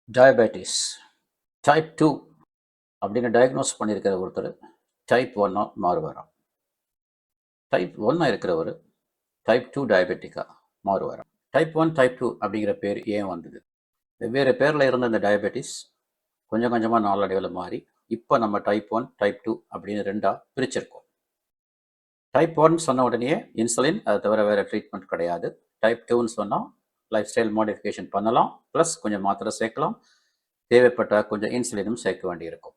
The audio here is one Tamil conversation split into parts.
டயபெட்டிஸ் டைப் 2 அப்படின்னு டயக்னோஸ் பண்ணியிருக்கிற ஒருத்தர் டைப் 1 மாறுவாராம். டைப் 1 இருக்கிறவர் டைப் 2 டயபெட்டிக்கா மாறுவாராம். டைப் 1 டைப் 2 அப்படிங்கிற பேர் ஏன் வந்தது? வெவ்வேறு பேரில் இருந்த இந்த டயபெட்டிஸ் கொஞ்சம் கொஞ்சமாக நாளடைவில் மாறி இப்போ நம்ம டைப் 1 டைப் 2 அப்படின்னு ரெண்டாக பிரிச்சிருக்கோம். டைப் 1 சொன்ன உடனே இன்சுலின், அதை தவிர வேறு ட்ரீட்மெண்ட் கிடையாது. டைப் 2ன்னு சொன்னால் லைஃப் ஸ்டைல் மாடிஃபிகேஷன் பண்ணலாம், ப்ளஸ் கொஞ்சம் மாத்திரை சேர்க்கலாம், தேவைப்பட்டால் கொஞ்சம் இன்சுலினும் சேர்க்க வேண்டியிருக்கும்.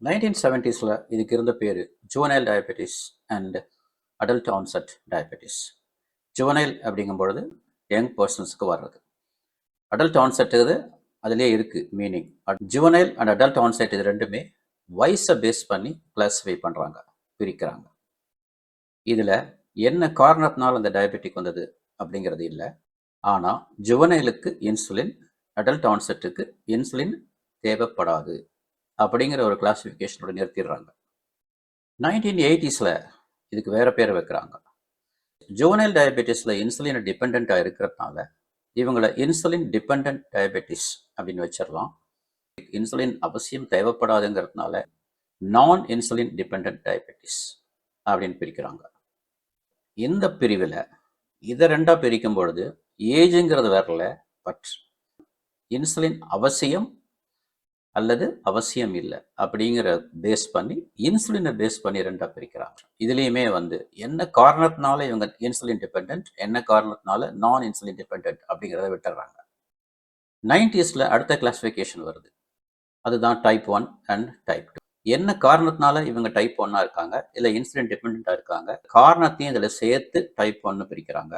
1970s இதுக்கு இருந்த பேர் juvenile diabetes and adult onset diabetes. Juvenile அப்படிங்கும்பொழுது யங் பர்சன்ஸுக்கு வர்றது. அடல்ட் ஆன்செட் இது அதுலேயே இருக்குது meaning. Juvenile and adult onset இது ரெண்டுமே வயசை பேஸ் பண்ணி கிளாஸிஃபை பண்ணுறாங்க, பிரிக்கிறாங்க. இதில் என்ன காரணத்தினால் அந்த டயபெட்டிக் வந்தது அப்படிங்கிறது இல்லை. ஆனால் ஜுவனைலுக்கு இன்சுலின், அடல்ட் ஆன்செட்டுக்கு இன்சுலின் தேவைப்படாது அப்படிங்கிற ஒரு கிளாஸிஃபிகேஷனோட நிறுத்திடுறாங்க. 1980s இதுக்கு வேறு பேர் வைக்கிறாங்க. ஜுவனைல் டயபெட்டிஸில் இன்சுலின் டிபெண்ட்டாக இருக்கிறதுனால இவங்களை இன்சுலின் டிபெண்ட் டயபெட்டிஸ் அப்படின்னு வச்சிடலாம். இன்சுலின் அவசியம் தேவைப்படாதுங்கிறதுனால நான் இன்சுலின் டிபெண்ட் டயபெட்டிஸ் அப்படின்னு பிரிக்கிறாங்க. இந்த பிரிவில் இதை ரெண்டாக பிரிக்கும் பொழுது ஏஜுங்கிறது வரல, பட் இன்சுலின் அவசியம் அல்லது அவசியம் இல்லை அப்படிங்கிற பேஸ் பண்ணி இன்சுலினை பேஸ் பண்ணி ரெண்டாக பிரிக்கிறாங்க. இதுலேயுமே என்ன காரணத்தினால இவங்க இன்சுலின் டிபெண்ட், என்ன காரணத்தினால நான் இன்சுலின் டிபெண்ட் அப்படிங்கிறத விட்டுறாங்க. 90s அடுத்த கிளாஸிஃபிகேஷன் வருது, அதுதான் டைப் 1 அண்ட் டைப் 2. என்ன காரணத்தினால இவங்க டைப் 1 இருக்காங்க, இல்லை இன்சுலின் டிபெண்ட்டாக இருக்காங்க, காரணத்தையும் இதில் சேர்த்து டைப் 1 பிரிக்கிறாங்க.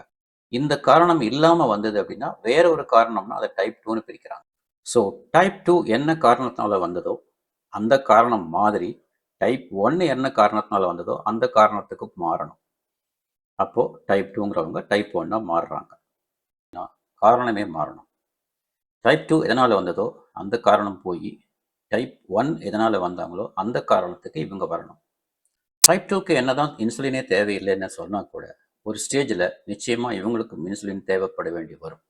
இந்த காரணம் இல்லாமல் வந்தது அப்படின்னா வேற ஒரு காரணம்னா அதை டைப் 2 பிரிக்கிறாங்க. ஸோ டைப் 2 என்ன காரணத்தினால வந்ததோ அந்த காரணம் மாதிரி டைப் 1 என்ன காரணத்தினால வந்ததோ அந்த காரணத்துக்கு மாறணும். அப்போது டைப் 2ங்கிறவங்க டைப் 1 மாறுறாங்க. காரணமே மாறணும். டைப் 2 எதனால் வந்ததோ அந்த காரணம் போய் டைப் 1 எதனால் வந்தாங்களோ அந்த காரணத்துக்கு இவங்க வரணும். டைப் 2க்கு என்ன தான் இன்சுலினே தேவையில்லைன்னு சொன்னால் கூட ஒரு ஸ்டேஜில் நிச்சயமாக இவங்களுக்கும் இன்சுலின் தேவைப்பட வேண்டி வரும்.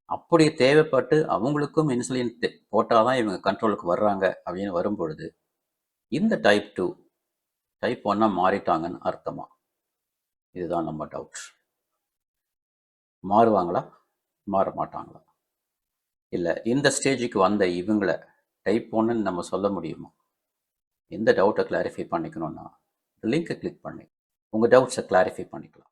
அப்படி தேவைப்பட்டு அவங்களுக்கும் இன்சுலின் போட்டால் தான் இவங்க கண்ட்ரோலுக்கு வர்றாங்க அப்படின்னு வரும்பொழுது இந்த டைப் 2 டைப் 1 மாறிட்டாங்கன்னு அர்த்தமா? இதுதான் நம்ம டவுட். மாறுவாங்களா, மாற மாட்டாங்களா? இல்லை இந்த ஸ்டேஜுக்கு வந்த இவங்களை டைப் 1ன்னு நம்ம சொல்ல முடியுமா? இந்த டவுட்டை கிளாரிஃபை பண்ணிக்கணும்னா லிங்கை கிளிக் பண்ணி உங்கள் டவுட்ஸை கிளாரிஃபை பண்ணிக்கலாம்.